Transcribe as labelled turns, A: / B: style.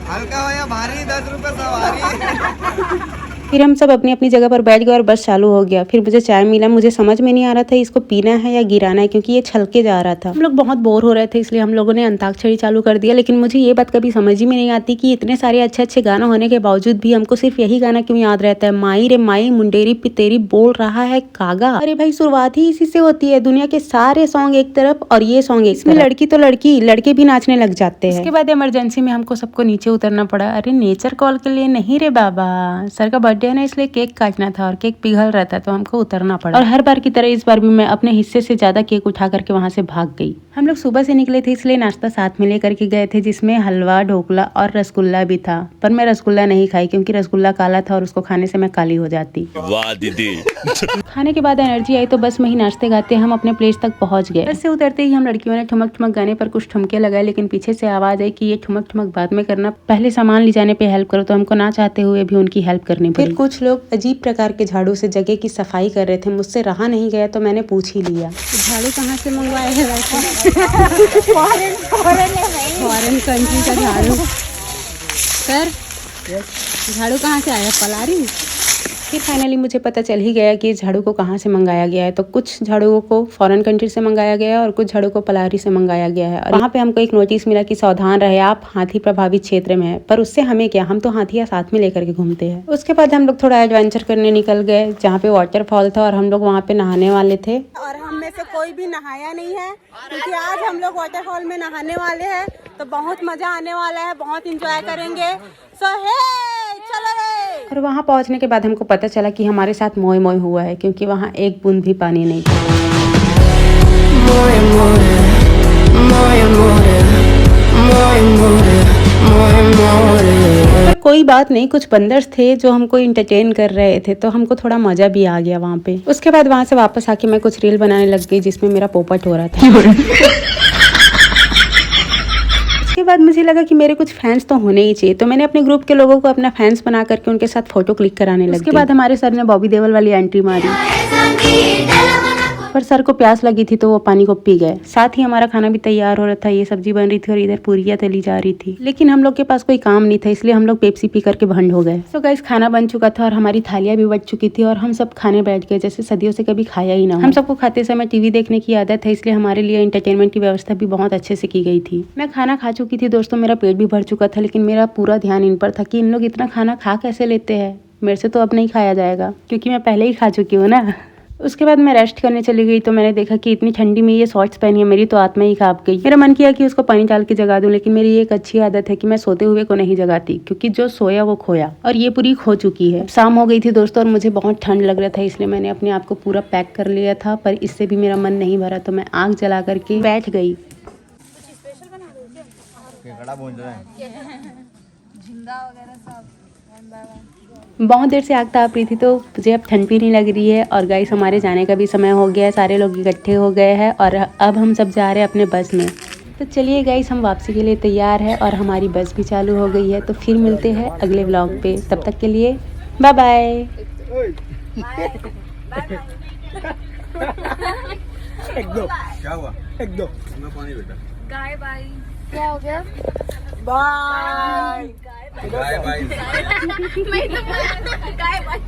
A: हल्का हो या भारी, 10 रुपए सवारी।
B: फिर हम सब अपनी अपनी जगह पर बैठ गए और बस चालू हो गया। फिर मुझे चाय मिला। मुझे समझ में नहीं आ रहा था इसको पीना है या गिराना है, क्योंकि ये छलके जा रहा था। हम लोग बहुत बोर हो रहे थे, इसलिए हम लोगों ने अंताक्षरी चालू कर दिया। लेकिन मुझे ये बात कभी समझ ही में नहीं आती कि इतने सारे अच्छे अच्छे गाना होने के बावजूद भी हमको सिर्फ यही गाना क्यों याद रहता है। माई रे माई मुंडेरी पितेरी बोल रहा है कागा। अरे भाई, शुरुआत ही इसी से होती है। दुनिया के सारे सॉन्ग एक तरफ और ये सॉन्ग एक तरफ। लड़की तो लड़की, लड़के भी नाचने लग जाते हैं। उसके बाद इमरजेंसी में हमको सबको नीचे उतरना पड़ा। अरे नेचर कॉल के लिए नहीं रे बाबा, सर का बर्थडे है ना, इसलिए केक काटना था और केक पिघल रहा था तो हमको उतरना पड़ा। और हर बार की तरह इस बार भी मैं अपने हिस्से से ज्यादा केक उठा करके वहां से भाग गई। हम लोग सुबह से निकले थे, इसलिए नाश्ता साथ में लेकर के गए थे, जिसमें हलवा, ढोकला और रसगुल्ला भी था। पर मैं रसगुल्ला नहीं खाई क्योंकि रसगुल्ला काला था और उसको खाने से मैं काली हो जाती।
C: वाह दीदी।
B: खाने के बाद एनर्जी आई तो बस में ही नाचते गाते हम अपने प्लेस तक पहुंच गए। बस से उतरते ही हम लड़कियों ने ठुमक ठुमक गाने पर कुछ ठुमके लगाए, लेकिन पीछे से आवाज आई कि ये ठुमक ठुमक बाद में करना, पहले सामान ले जाने पे हेल्प करो। तो हमको ना चाहते हुए भी उनकी हेल्प करनी पड़ी। फिर कुछ लोग अजीब प्रकार के झाड़ू से जगह की सफाई कर रहे थे। मुझसे रहा नहीं गया तो मैंने पूछ ही लिया, झाड़ू कहाँ से मंगवाए हैं? फॉरेन कंट्री का झाड़ू। सर, झाड़ू कहाँ से आया? पलारी। फिर फाइनली मुझे पता चल ही गया कि इस झाड़ू को कहाँ से मंगाया गया है। तो कुछ झाड़ुओं को फॉरेन कंट्री से मंगाया गया है और कुछ झाड़ू को पलारी से मंगाया गया है। और वहाँ पे हमको एक नोटिस मिला कि सावधान रहे, आप हाथी प्रभावित क्षेत्र में है। पर उससे हमें क्या, हम तो हाथियाँ साथ में लेकर के घूमते हैं। उसके बाद हम लोग थोड़ा एडवेंचर करने निकल गए, जहाँ पे वाटरफॉल था और हम लोग वहाँ पे नहाने वाले थे।
D: और हम में से कोई भी नहाया नहीं है क्योंकि आज हम लोग वाटरफॉल में नहाने वाले हैं। तो बहुत मजा आने वाला है, बहुत इंजॉय करेंगे। सो हे चलो रे।
B: और वहाँ पहुँचने के बाद हमको पता चला कि हमारे साथ मोए मोए हुआ है, क्योंकि वहाँ एक बूंद भी पानी नहीं था। पर कोई बात नहीं, कुछ बंदर्स थे जो हमको इंटरटेन कर रहे थे, तो हमको थोड़ा मजा भी आ गया वहाँ पे। उसके बाद वहाँ से वापस आके मैं कुछ रील बनाने लग गई जिसमें मेरा पोपट हो रहा था। उसके बाद मुझे लगा कि मेरे कुछ फैंस तो होने ही चाहिए, तो मैंने अपने ग्रुप के लोगों को अपना फैंस बना करके उनके साथ फोटो क्लिक कराने लगी। उसके बाद हमारे सर ने बॉबी देओल वाली एंट्री मारी, पर सर को प्यास लगी थी तो वो पानी को पी गए। साथ ही हमारा खाना भी तैयार हो रहा था, ये सब्जी बन रही थी और इधर पूरियाँ तली जा रही थी। लेकिन हम लोग के पास कोई काम नहीं था, इसलिए हम लोग पेप्सी पी करके भंड हो गए। तो गाइस, खाना बन चुका था और हमारी थालियाँ भी बच चुकी थी और हम सब खाने बैठ गए जैसे सदियों से कभी खाया ही ना हो। हम सबको खाते समय टीवी देखने की आदत है, इसलिए हमारे लिए एंटरटेनमेंट की व्यवस्था भी बहुत अच्छे से की गई थी। मैं खाना खा चुकी थी दोस्तों, मेरा पेट भी भर चुका था, लेकिन मेरा पूरा ध्यान इन पर था कि इन लोग इतना खाना खा कैसे लेते हैं। मेरे से तो अब नहीं खाया जाएगा क्योंकि मैं पहले ही खा चुकी हूँ ना। उसके बाद मैं रेस्ट करने चली गई तो मैंने देखा कि इतनी ठंडी में ये शॉर्ट्स पहनी है, मेरी तो आत्मा ही कांप गई। मेरा मन किया कि उसको पानी डाल के जगा दूं, लेकिन मेरी एक अच्छी आदत है कि मैं सोते हुए को नहीं जगाती, क्योंकि जो सोया वो खोया, और ये पूरी खो चुकी है। शाम हो गई थी दोस्तों और मुझे बहुत ठंड लग रहा था, इसलिए मैंने अपने आप को पूरा पैक कर लिया था, पर इससे भी मेरा मन नहीं भरा तो मैं आग जला करके बैठ गई। बहुत देर से आग ताप रही थी तो मुझे अब ठंड भी नहीं लग रही है। और गाइस, हमारे जाने का भी समय हो गया है, सारे लोग इकट्ठे हो गए हैं और अब हम सब जा रहे हैं अपने बस में। तो चलिए गाइस, हम वापसी के लिए तैयार है और हमारी बस भी चालू हो गई है। तो फिर मिलते हैं अगले व्लॉग पे, तब तक के लिए बाय बाय।
A: क्या हुआ? एक दो पानी बेटा।
D: गाय बाय। क्या हो गया? बाय
A: गाय बाय।
D: मैं तो गाय बाय।